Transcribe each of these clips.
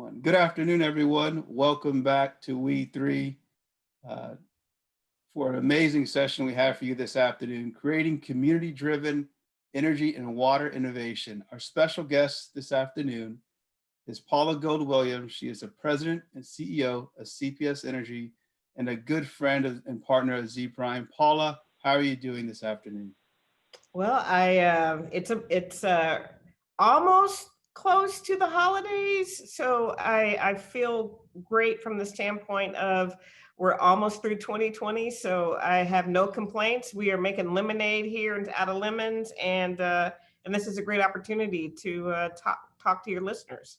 one. Good afternoon, everyone. Welcome back to WE3 uh, for an amazing session we have for you this afternoon, creating community-driven energy and water innovation. Our special guest this afternoon is Paula Gold-Williams. She is the president and CEO of CPS Energy and a good friend and partner of Zpryme. Paula, how are you doing this afternoon? Well, it's almost close to the holidays, so I feel great from the standpoint of we're almost through 2020, so I have no complaints. We are making lemonade here and out of lemons, and this is a great opportunity to talk to your listeners.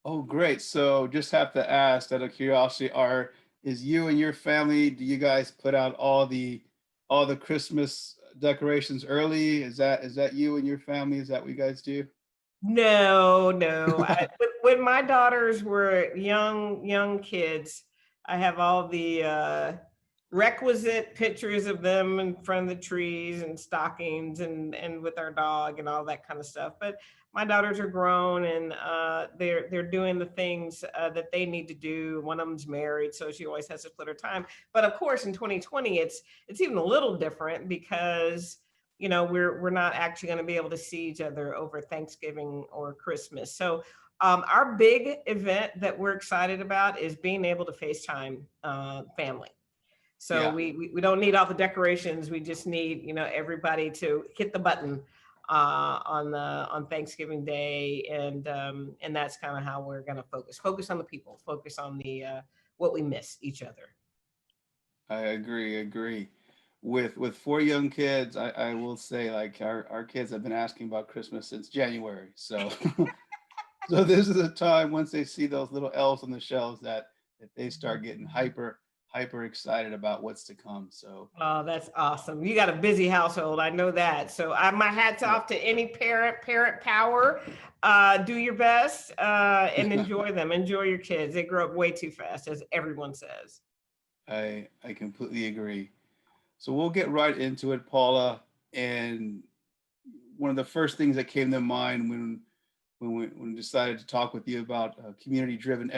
Oh, great. So just have to ask out of curiosity, is you and your family, do you guys put out all the Christmas decorations early? Is that you and your family? Is that what you guys do? No. When my daughters were young kids, I have all the requisite pictures of them in front of the trees and stockings and with our dog and all that kind of stuff. But my daughters are grown and they're doing the things that they need to do. One of them's married, so she always has to split her time. But of course, in 2020, it's even a little different because we're not actually going to be able to see each other over Thanksgiving or Christmas. So our big event that we're excited about is being able to FaceTime family. So Yeah. we don't need all the decorations. We just need everybody to hit the button on Thanksgiving Day, and that's kind of how we're going to focus on the people, focus on the what we miss each other. I agree. With four young kids, I will say, like, our kids have been asking about Christmas since January. So so this is a time once they see those little elves on the shelves that they start getting hyper excited about what's to come. So Oh, that's awesome. You got a busy household. I know that. So my hat's yeah. off to any parent power. Do your best and enjoy them. Enjoy your kids. They grow up way too fast, as everyone says. I completely agree. So we'll get right into it, Paula. And one of the first things that came to mind when we decided to talk with you about community-driven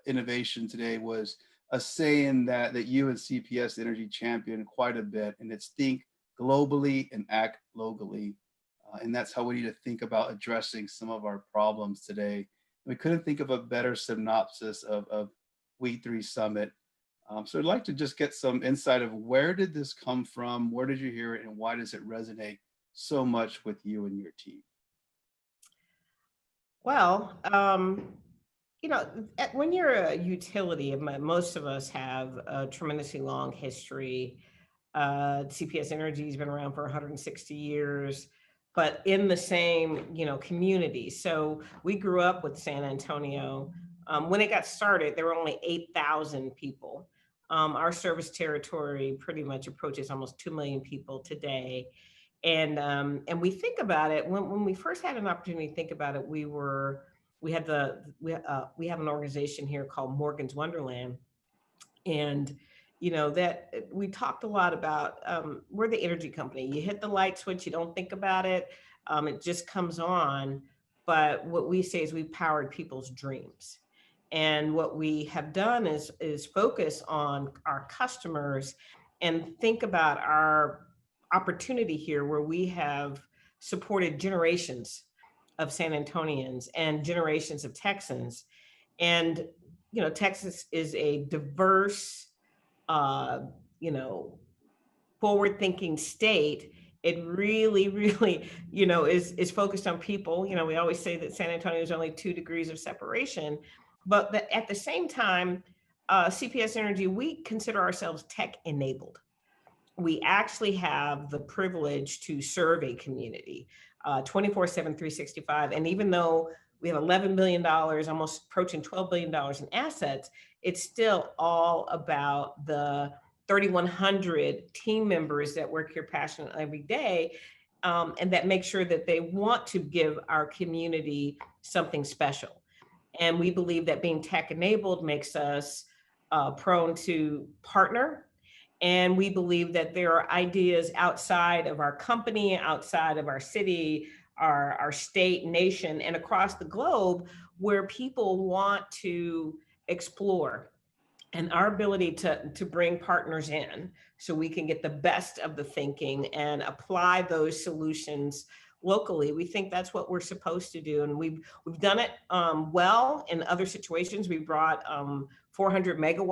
innovation today was a saying that you and CPS Energy champion quite a bit, and it's think globally and act locally. And that's how we need to think about addressing some of our problems today. We couldn't think of a better synopsis of WE3 Summit. So I'd like to just get some insight of where did this come from, where did you hear it, and why does it resonate so much with you and your team? Well, when you're a utility, most of us have a tremendously long history. CPS Energy has been around for 160 years, but in the same, community. So we grew up with San Antonio. When it got started, there were only 8,000 people. Our service territory pretty much approaches almost 2 million people today. And we think about it when we first had an opportunity to think about it. We have an organization here called Morgan's Wonderland, and that we talked a lot about. We're the energy company. You hit the light switch, you don't think about it, it just comes on. But what we say is we powered people's dreams. And what we have done is focus on our customers and think about our opportunity here where we have supported generations of San Antonians and generations of Texans. And, Texas is a diverse, forward-thinking state. It really, is focused on people. We always say that San Antonio is only 2 degrees of separation, but at the same time, CPS Energy, we consider ourselves tech-enabled. We actually have the privilege to serve a community 24/7, 365. And even though we have $11 billion, almost approaching $12 billion in assets, it's still all about the 3,100 team members that work here passionately every day, and that make sure that they want to give our community something special. And we believe that being tech enabled makes us prone to partner. And we believe that there are ideas outside of our company, outside of our city, our state, nation, and across the globe where people want to explore, and our ability to bring partners in so we can get the best of the thinking and apply those solutions locally. We think that's what we're supposed to do, and we've done it well in other situations. We brought 400 megawatts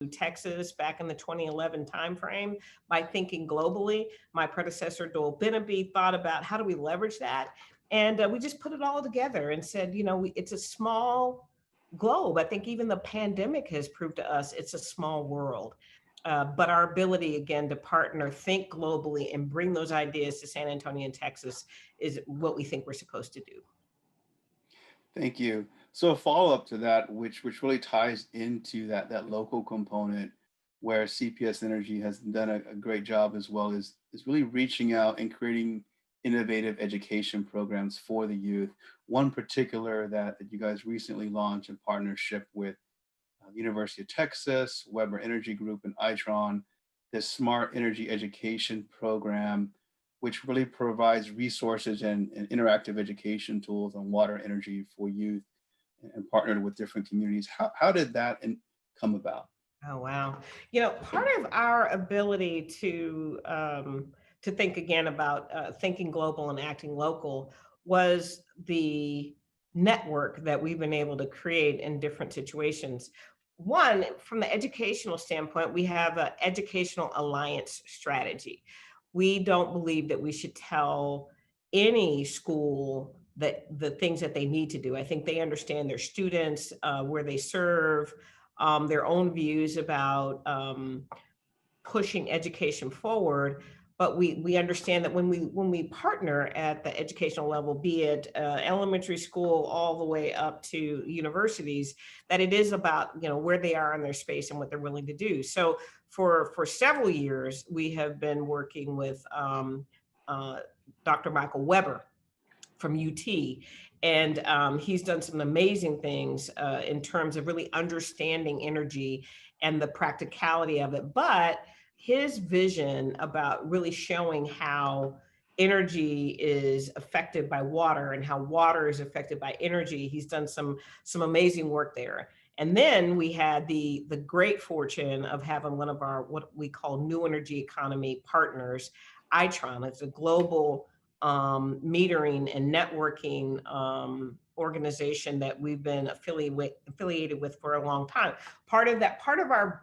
to Texas back in the 2011 timeframe by thinking globally. My predecessor, Doyle Beneby, thought about how do we leverage that, and we just put it all together and said, it's a small globe. I think even the pandemic has proved to us it's a small world. But our ability, again, to partner, think globally, and bring those ideas to San Antonio and Texas is what we think we're supposed to do. Thank you. So a follow-up to that, which really ties into that local component, where CPS Energy has done a great job as well, is really reaching out and creating innovative education programs for the youth. One particular that you guys recently launched in partnership with the University of Texas, Weber Energy Group, and Itron, this Smart Energy Education Program, which really provides resources and interactive education tools on water energy for youth, and partnered with different communities. How did that come about? Oh, wow. Part of our ability to think again about thinking global and acting local was the network that we've been able to create in different situations. One, from the educational standpoint, we have an educational alliance strategy. We don't believe that we should tell any school that the things that they need to do. I think they understand their students, where they serve, their own views about pushing education forward. But we understand that when we partner at the educational level, be it elementary school all the way up to universities, that it is about where they are in their space and what they're willing to do. So for several years, we have been working with Dr. Michael Weber from UT. And he's done some amazing things in terms of really understanding energy and the practicality of it. But his vision about really showing how energy is affected by water and how water is affected by energy, he's done some amazing work there. And then we had the great fortune of having one of our, what we call new energy economy partners, Itron. It's a global metering and networking organization that we've been affiliated with for a long time. Part of our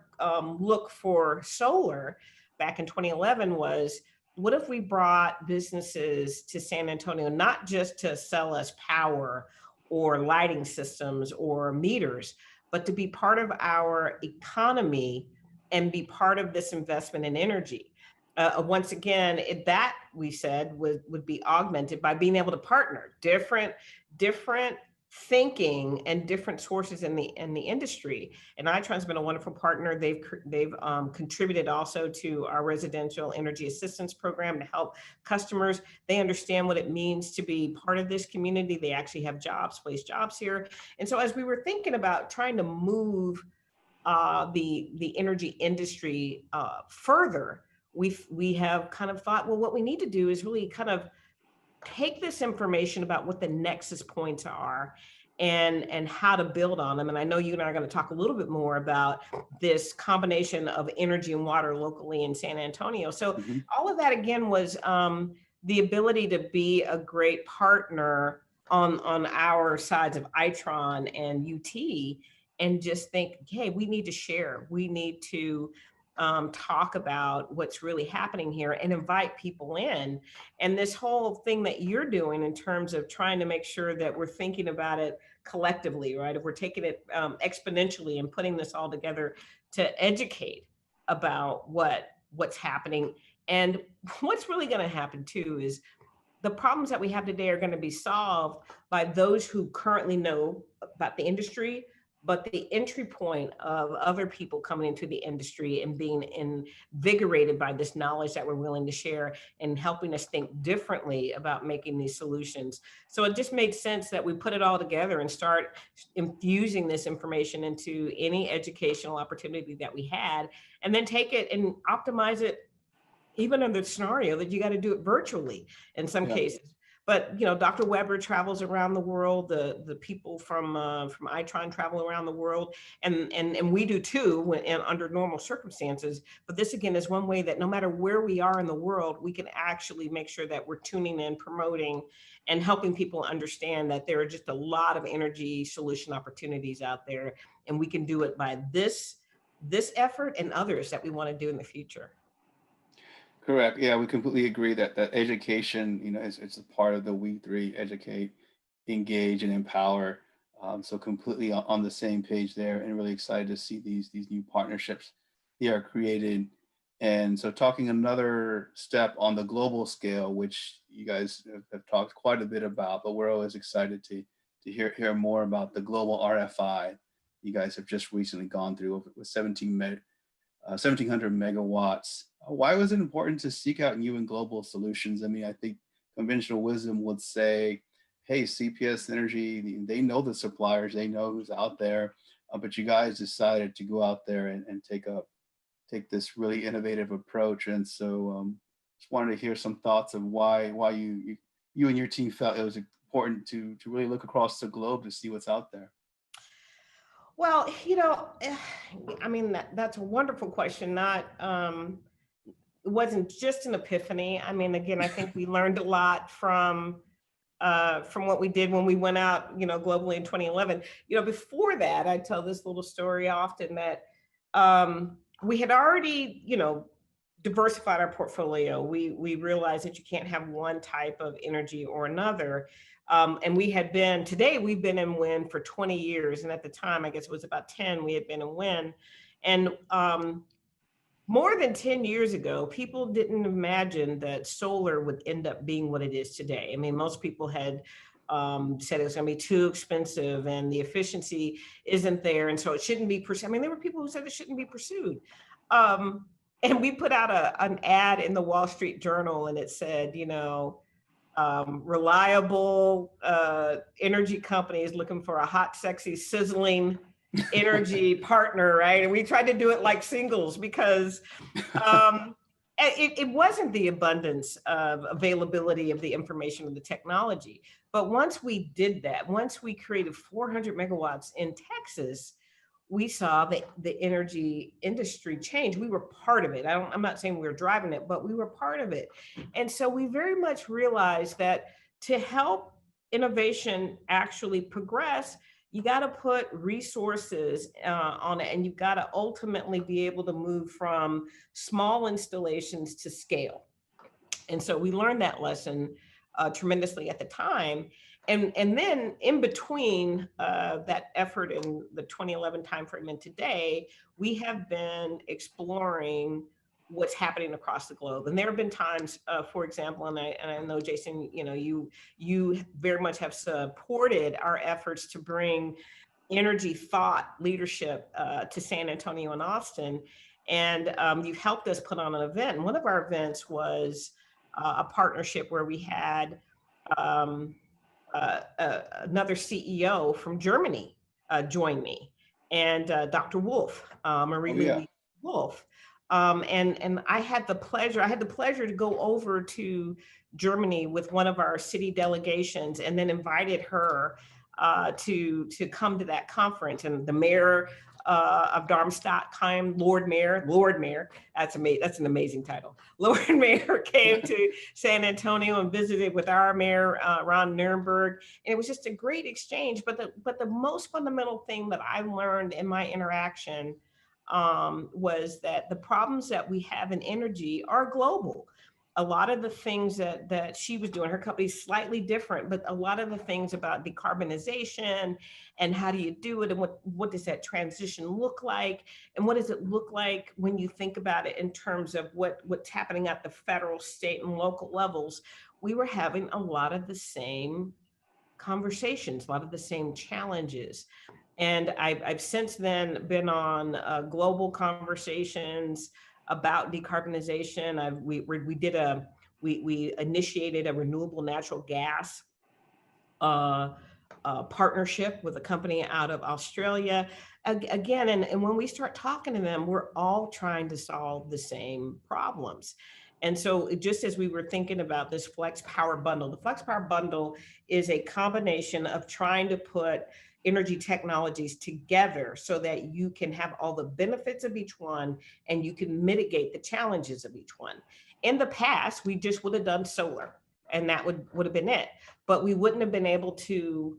look for solar back in 2011 was, what if we brought businesses to San Antonio, not just to sell us power or lighting systems or meters, but to be part of our economy and be part of this investment in energy. Once again, that we said would be augmented by being able to partner different thinking and different sources in the industry. And Itron's been a wonderful partner. They've contributed also to our residential energy assistance program to help customers. They understand what it means to be part of this community. They actually have place jobs here. And so as we were thinking about trying to move the energy industry further, we have kind of thought, well, what we need to do is really kind of take this information about what the nexus points are and how to build on them. And I know you and I are going to talk a little bit more about this combination of energy and water locally in San Antonio. So all of that, again, was the ability to be a great partner on our sides of Itron and UT, and just think, hey, we need to share. We need to talk about what's really happening here and invite people in. And this whole thing that you're doing in terms of trying to make sure that we're thinking about it collectively, right? If we're taking it exponentially and putting this all together to educate about what's happening. And what's really going to happen too is the problems that we have today are going to be solved by those who currently know about the industry, but the entry point of other people coming into the industry and being invigorated by this knowledge that we're willing to share and helping us think differently about making these solutions. So it just made sense that we put it all together and start infusing this information into any educational opportunity that we had, and then take it and optimize it, even in the scenario that you got to do it virtually in some cases. But Dr. Weber travels around the world. The people from Itron travel around the world, and we do too under normal circumstances. But this again is one way that no matter where we are in the world, we can actually make sure that we're tuning in, promoting, and helping people understand that there are just a lot of energy solution opportunities out there, and we can do it by this effort and others that we want to do in the future. Correct. Yeah, we completely agree that education, it's a part of the We3: educate, engage, and empower. So completely on the same page there, and really excited to see these new partnerships here are created. And so, talking another step on the global scale, which you guys have talked quite a bit about, but we're always excited to hear more about the global RFI you guys have just recently gone through with 1,700 megawatts. Why was it important to seek out new and global solutions? I mean, I think conventional wisdom would say, hey, CPS Energy, they know the suppliers, they know who's out there, but you guys decided to go out there and take this really innovative approach. And so just wanted to hear some thoughts of why you and your team felt it was important to really look across the globe to see what's out there. Well, I mean, that's a wonderful question. It wasn't just an epiphany. I mean, again, I think we learned a lot from what we did when we went out, globally in 2011. Before that, I tell this little story often that we had already, diversified our portfolio. We realized that you can't have one type of energy or another. And today we've been in wind for 20 years. And at the time, I guess it was about 10, we had been in wind. And more than 10 years ago, people didn't imagine that solar would end up being what it is today. I mean, most people had said it was going to be too expensive and the efficiency isn't there. And so it shouldn't be pursued. I mean, there were people who said it shouldn't be pursued. And we put out an ad in the Wall Street Journal, and it said, reliable energy companies looking for a hot, sexy, sizzling energy partner, right? And we tried to do it like singles because it wasn't the abundance of availability of the information and the technology. But once we did that, once we created 400 megawatts in Texas, we saw the energy industry change. We were part of it. I'm not saying we were driving it, but we were part of it. And so we very much realized that to help innovation actually progress, you got to put resources on it, and you've got to ultimately be able to move from small installations to scale. And so we learned that lesson tremendously at the time. And then in between that effort in the 2011 timeframe and today, we have been exploring what's happening across the globe. And there have been times, for example, and I know, Jason, you very much have supported our efforts to bring energy thought leadership to San Antonio and Austin. And you've helped us put on an event. And one of our events was a partnership where we had another CEO from Germany join me, and Dr. Wolf, Marie-Louise Wolf. And I had the pleasure to go over to Germany with one of our city delegations, and then invited her to come to that conference. And the mayor of Darmstadt came, Lord Mayor, that's an amazing title. Lord Mayor came to San Antonio and visited with our mayor, Ron Nirenberg. And it was just a great exchange. But the most fundamental thing that I learned in my interaction was that the problems that we have in energy are global. A lot of the things that she was doing, her company's slightly different, but a lot of the things about decarbonization and how do you do it, and what does that transition look like, and what does it look like when you think about it in terms of what's happening at the federal, state, and local levels. We were having a lot of the same conversations, a lot of the same challenges. And I've since then been on global conversations about decarbonization. We initiated a renewable natural gas partnership with a company out of Australia. Again, and when we start talking to them, we're all trying to solve the same problems. And so just as we were thinking about this Flex Power Bundle, the Flex Power Bundle is a combination of trying to put energy technologies together so that you can have all the benefits of each one and you can mitigate the challenges of each one. In the past, we just would have done solar and that would have been it. But we wouldn't have been able to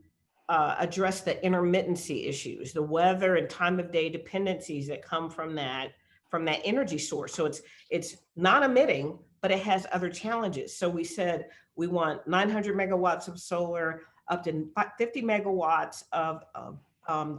address the intermittency issues, the weather and time of day dependencies that come from that energy source. So it's non-emitting, but it has other challenges. So we said we want 900 megawatts of solar, up to 50 megawatts of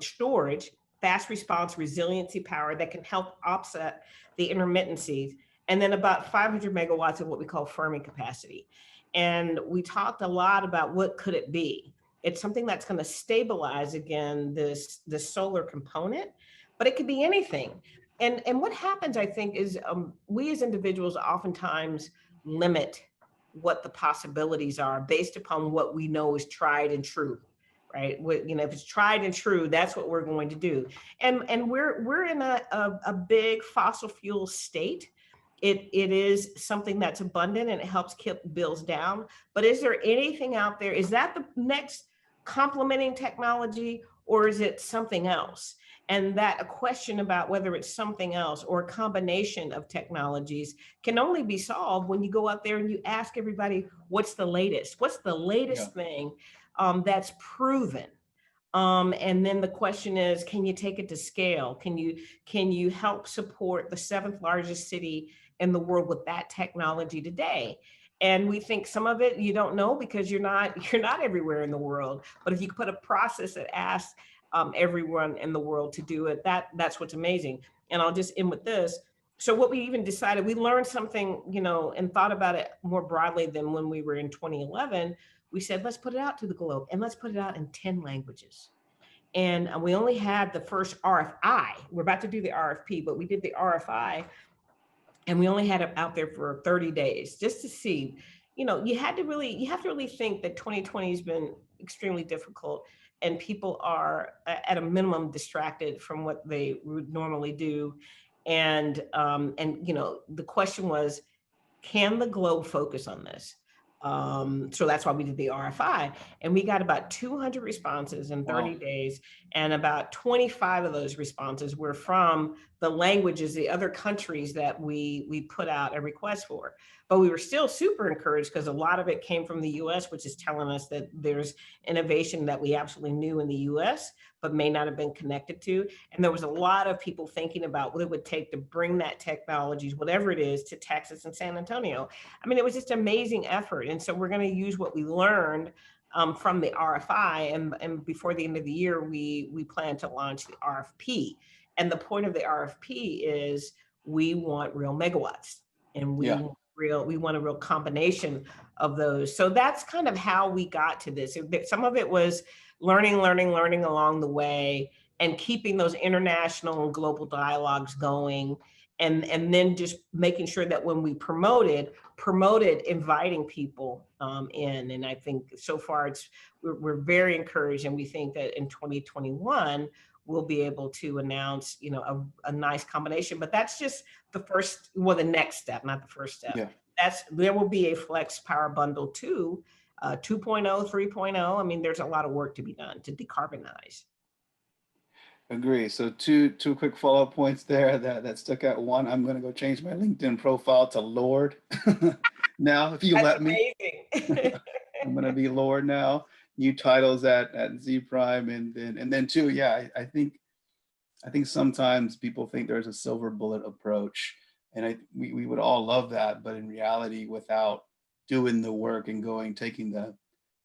storage, fast response resiliency power that can help offset the intermittencies, and then about 500 megawatts of what we call firming capacity. And we talked a lot about what could it be. It's something that's going to stabilize again this solar component, but it could be anything. And what happens, I think, is we as individuals oftentimes limit what the possibilities are based upon what we know is tried and true, right? You know, if it's tried and true, that's what we're going to do. And we're in a big fossil fuel state. It is something that's abundant and it helps keep bills down. But is there anything out there? Is that the next complementing technology, or is it something else? And that a question about whether it's something else or a combination of technologies can only be solved when you go out there and you ask everybody, what's the latest? What's the latest thing that's proven? And then the question is, can you take it to scale? Can you help support the 7th largest city in the world with that technology today? And we think some of it you don't know because you're not everywhere in the world. But if you put a process that asks everyone in the world to do it, that's what's amazing. And I'll just end with this. So what we even decided, we learned something, you know, and thought about it more broadly than when we were in 2011. We said, let's put it out to the globe and let's put it out in 10 languages. And we only had the first RFI. We're about to do the RFP, but we did the RFI and we only had it out there for 30 days just to see, you know, you have to really think that 2020 has been extremely difficult and people are at a minimum distracted from what they would normally do. And you know, the question was, can the globe focus on this? So that's why we did the RFI, and we got about 200 responses in 30 days, and about 25 of those responses were from the languages, the other countries that we put out a request for. But we were still super encouraged because a lot of it came from the US, which is telling us that there's innovation that we absolutely knew in the US, but may not have been connected to. And there was a lot of people thinking about what it would take to bring that technologies, whatever it is, to Texas and San Antonio. I mean, it was just amazing effort. And so we're going to use what we learned from the RFI. And before the end of the year, we plan to launch the RFP. And the point of the RFP is we want real megawatts and we want a real combination of those. So that's kind of how we got to this. Some of it was learning along the way and keeping those international and global dialogues going. And then just making sure that when we promoted inviting people in. And I think so far we're very encouraged, and we think that in 2021 we'll be able to announce, you know, a nice combination. But that's just the next step, not the first step. Yeah. There will be a Flex Power Bundle 2, 2.0, 3.0. I mean, there's a lot of work to be done to decarbonize. Agree. So two quick follow-up points there that stuck out. One, I'm going to go change my LinkedIn profile to Lord now, if you let me. I'm going to be Lord now. New titles at Zpryme, and then two, yeah, I think sometimes people think there's a silver bullet approach, and we would all love that, but in reality, without doing the work and taking the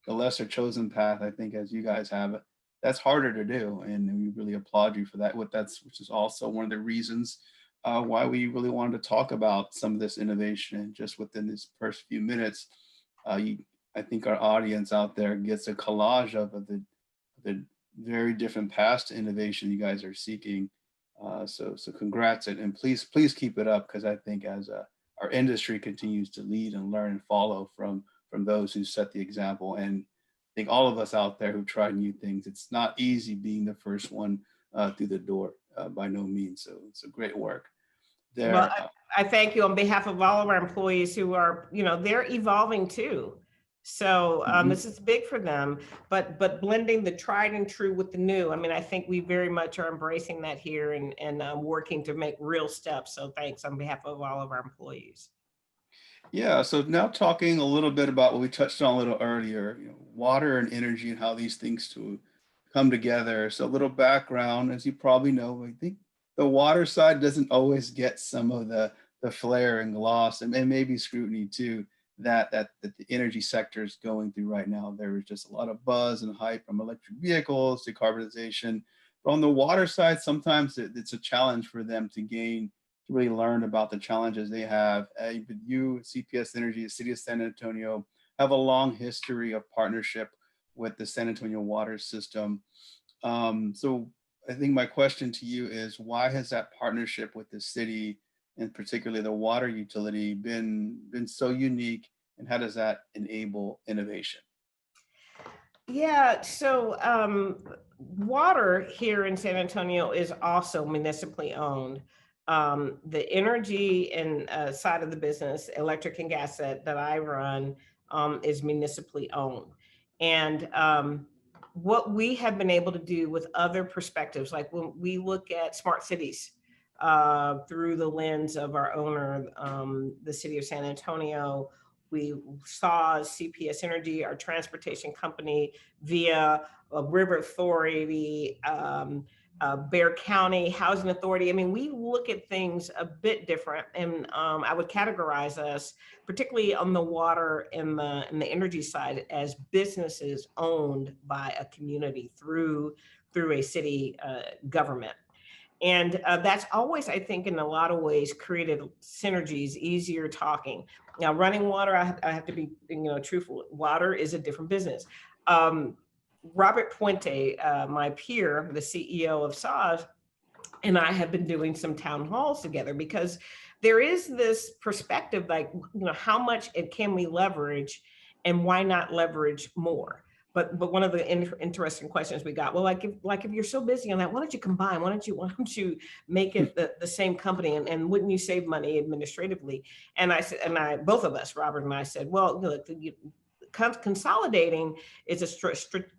lesser chosen path, I think, as you guys have, that's harder to do, and we really applaud you for that. Which is also one of the reasons why we really wanted to talk about some of this innovation. And just within this first few minutes, I think our audience out there gets a collage of the very different paths to innovation you guys are seeking. So congrats, and please keep it up, because I think as our industry continues to lead and learn and follow from those who set the example, and I think all of us out there who try new things, it's not easy being the first one through the door, by no means. So it's a great work. Well, there. I thank you on behalf of all of our employees who are, they're evolving too. So Mhm. this is big for them, but blending the tried and true with the new. I mean, I think we very much are embracing that here and working to make real steps. So thanks on behalf of all of our employees. Yeah, so now talking a little bit about what we touched on a little earlier, water and energy and how these things to come together. So a little background, as you probably know, I think the water side doesn't always get some of the flair and gloss and maybe scrutiny too that the energy sector is going through right now. There is just a lot of buzz and hype from electric vehicles, decarbonization. But on the water side, sometimes it's a challenge for them to gain to really learn about the challenges they have. But you, CPS Energy, the City of San Antonio, have a long history of partnership with the San Antonio water system. So I think my question to you is, why has that partnership with the city, and particularly the water utility, been so unique, and how does that enable innovation? Yeah, so water here in San Antonio is also municipally owned. The energy and side of the business, electric and gas that I run, is municipally owned. And what we have been able to do with other perspectives, like when we look at smart cities through the lens of our owner, the city of San Antonio, we saw CPS Energy, our transportation company, via a river authority, Bear County Housing Authority. I mean, we look at things a bit different, and I would categorize us, particularly on the water and the energy side, as businesses owned by a community through a city government. And that's always, I think, in a lot of ways, created synergies, easier talking. Now, running water, I have to be, truthful. Water is a different business. Um, Robert Puente, my peer, the CEO of SAW, and I have been doing some town halls together because there is this perspective, like, how much it can we leverage, and why not leverage more? But one of the interesting questions we got, well, like if you're so busy on that, why don't you combine? Why don't you make it the same company, and wouldn't you save money administratively? And I said, and I both of us, Robert and I, said, well, look, consolidating is a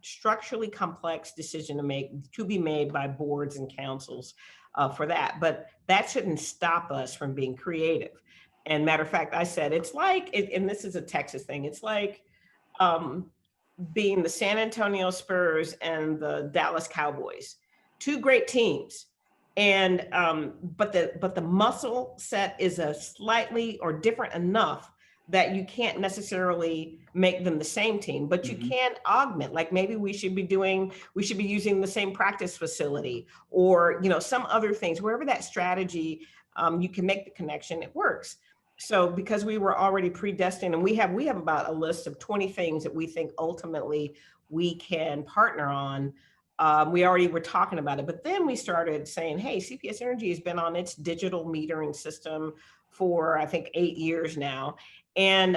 structurally complex decision to be made by boards and councils for that, but that shouldn't stop us from being creative. And matter of fact, I said it's like, and this is a Texas thing, it's like um, being the San Antonio Spurs and the Dallas Cowboys, two great teams. And but the muscle set is a slightly or different enough that you can't necessarily make them the same team, but you Mhm. can augment. Like maybe we should be using the same practice facility, or some other things. Wherever that strategy, you can make the connection, it works. So because we were already predestined, and we have about a list of 20 things that we think ultimately we can partner on. We already were talking about it, but then we started saying, hey, CPS Energy has been on its digital metering system for, I think, 8 years now. And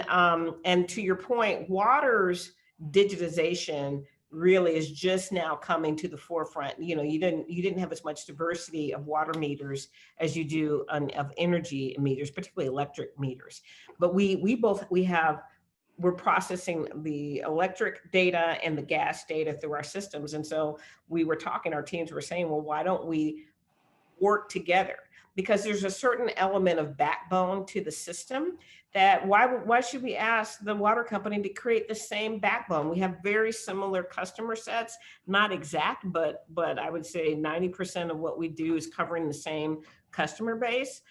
to your point, water's digitization really is just now coming to the forefront. You didn't have as much diversity of water meters as you do of energy meters, particularly electric meters. But we're processing the electric data and the gas data through our systems. And so our teams were saying, well, why don't we work together? Because there's a certain element of backbone to the system that why should we ask the water company to create the same backbone? We have very similar customer sets, not exact, but I would say 90% of what we do is covering the same customer base.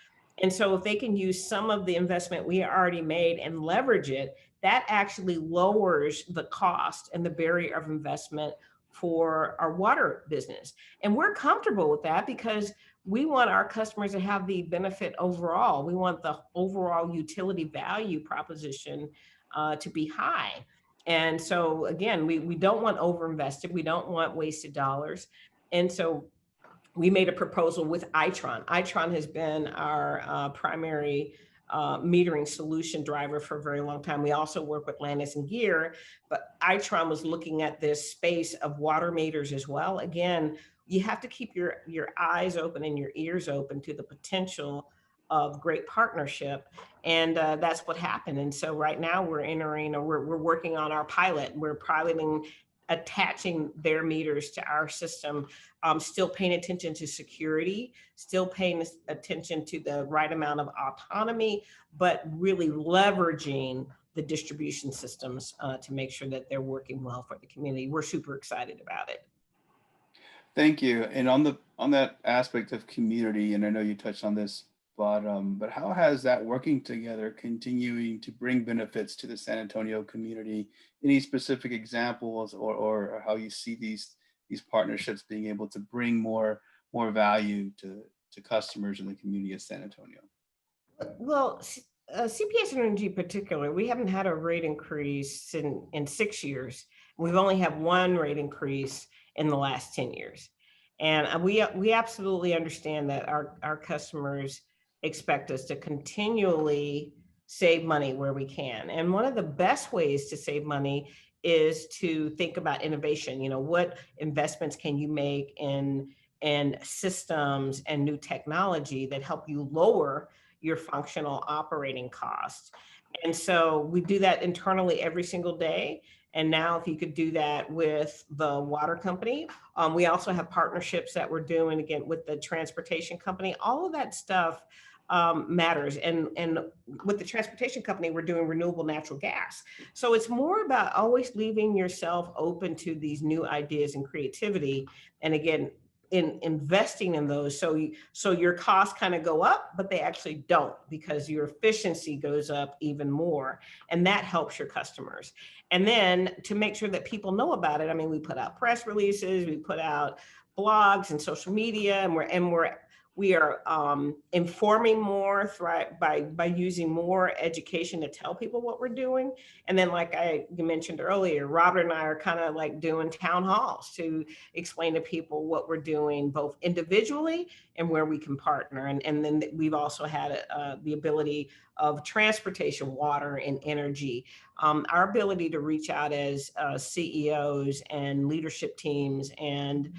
And so if they can use some of the investment we already made and leverage it, that actually lowers the cost and the barrier of investment for our water business. And we're comfortable with that because we want our customers to have the benefit overall. We want the overall utility value proposition to be high. And so again, we don't want overinvested. We don't want wasted dollars. And so we made a proposal with Itron. Itron has been our primary metering solution driver for a very long time. We also work with Landis and Gear, but Itron was looking at this space of water meters as well. Again, you have to keep your eyes open and your ears open to the potential of great partnership. And that's what happened. And so right now we're entering, or we're working on our pilot. We're piloting attaching their meters to our system, still paying attention to security, still paying attention to the right amount of autonomy, but really leveraging the distribution systems to make sure that they're working well for the community. We're super excited about it. Thank you. And on that aspect of community, and I know you touched on this, but how has that working together continuing to bring benefits to the San Antonio community? Any specific examples, or how you see these partnerships being able to bring more value to customers in the community of San Antonio? Well, CPS Energy in particular, we haven't had a rate increase in 6 years. We've only had one rate increase in the last 10 years. And we absolutely understand that our customers expect us to continually save money where we can. And one of the best ways to save money is to think about innovation. You know, what investments can you make in systems and new technology that help you lower your functional operating costs? And so we do that internally every single day. And now if you could do that with the water company, we also have partnerships that we're doing again with the transportation company. All of that stuff matters. And with the transportation company, we're doing renewable natural gas. So it's more about always leaving yourself open to these new ideas and creativity. And again, in investing in those, so your costs kind of go up, but they actually don't, because your efficiency goes up even more, and that helps your customers. And then to make sure that people know about it, I mean, we put out press releases, we put out blogs and social media, and we are informing more by using more education to tell people what we're doing. And then, like you mentioned earlier, Robert and I are kind of like doing town halls to explain to people what we're doing, both individually and where we can partner. And then we've also had the ability of transportation, water, and energy. Our ability to reach out as CEOs and leadership teams, and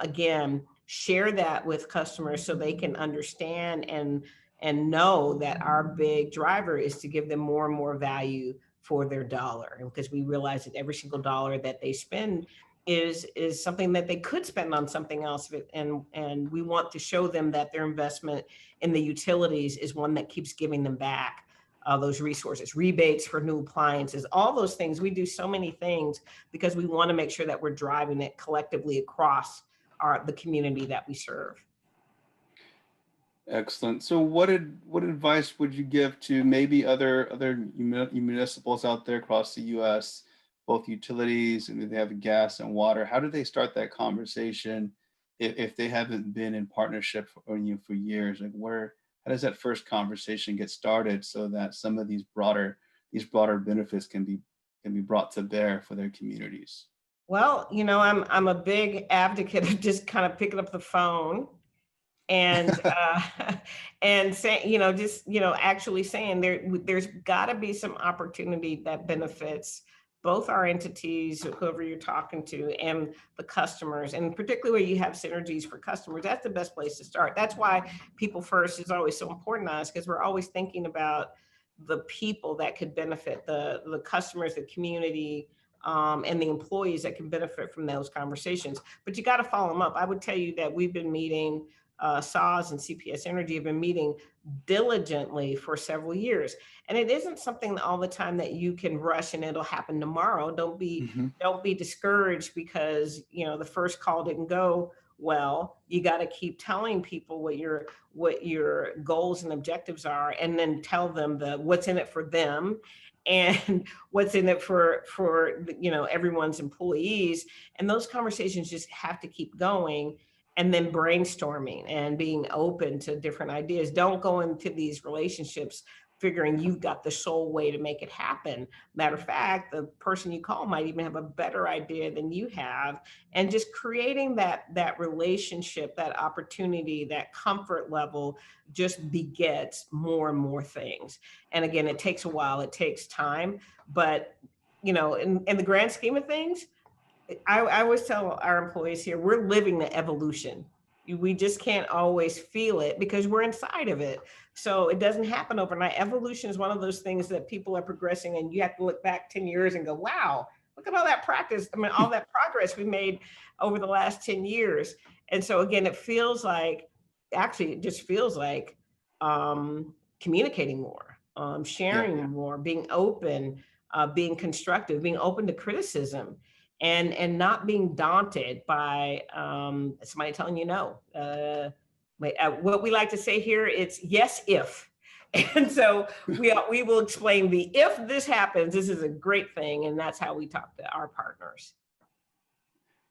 again, share that with customers so they can understand and know that our big driver is to give them more and more value for their dollar. And because we realize that every single dollar that they spend is something that they could spend on something else. And we want to show them that their investment in the utilities is one that keeps giving them back those resources, rebates for new appliances, all those things. We do so many things because we want to make sure that we're driving it collectively across the community that we serve. Excellent. So what advice would you give to maybe other municipals out there across the US, both utilities, and they have gas and water? How do they start that conversation if they haven't been in partnership for years? Like, how does that first conversation get started so that some of these broader benefits can be brought to bear for their communities? Well, you know, I'm a big advocate of just kind of picking up the phone and and saying, you know, just, you know, actually saying there's got to be some opportunity that benefits both our entities, whoever you're talking to, and the customers, and particularly where you have synergies for customers. That's the best place to start. That's why people first is always so important to us, because we're always thinking about the people that could benefit, the customers, the community, and the employees that can benefit from those conversations. But you got to follow them up. I would tell you that we've been meeting, SAWS and CPS Energy have been meeting diligently for several years. And it isn't something all the time that you can rush and it'll happen tomorrow. Don't be discouraged because, you know, the first call didn't go well. You got to keep telling people what your goals and objectives are, and then tell them what's in it for them and what's in it for you know, everyone's employees. And those conversations just have to keep going, and then brainstorming and being open to different ideas. Don't go into these relationships figuring you've got the sole way to make it happen. Matter of fact, the person you call might even have a better idea than you have. And just creating that relationship, that opportunity, that comfort level just begets more and more things. And again, it takes a while, it takes time, but you know, in the grand scheme of things, I always tell our employees here, we're living the evolution. We just can't always feel it because we're inside of it. So it doesn't happen overnight. Evolution is one of those things that people are progressing, and you have to look back 10 years and go, wow, look at all that practice. I mean, all that progress we made over the last 10 years. And so again, it feels like, actually, it just feels like communicating more, Yeah. sharing more, being open, being constructive, being open to criticism, and not being daunted by somebody telling you no. What we like to say here, it's yes if. And so we will explain the if this happens, this is a great thing, and that's how we talk to our partners.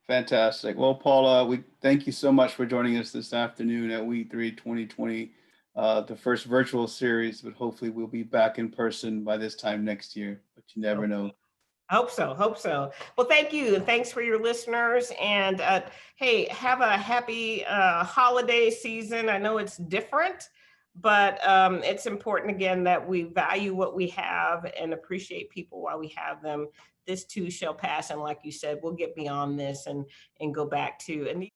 Fantastic. Well, Paula, we thank you so much for joining us this afternoon at WE3 2020, the first virtual series, but hopefully we'll be back in person by this time next year, but you never know. Hope so. Hope so. Well, thank you. And thanks for your listeners. And hey, have a happy holiday season. I know it's different, but it's important, again, that we value what we have and appreciate people while we have them. This too shall pass. And like you said, we'll get beyond this and go back to, and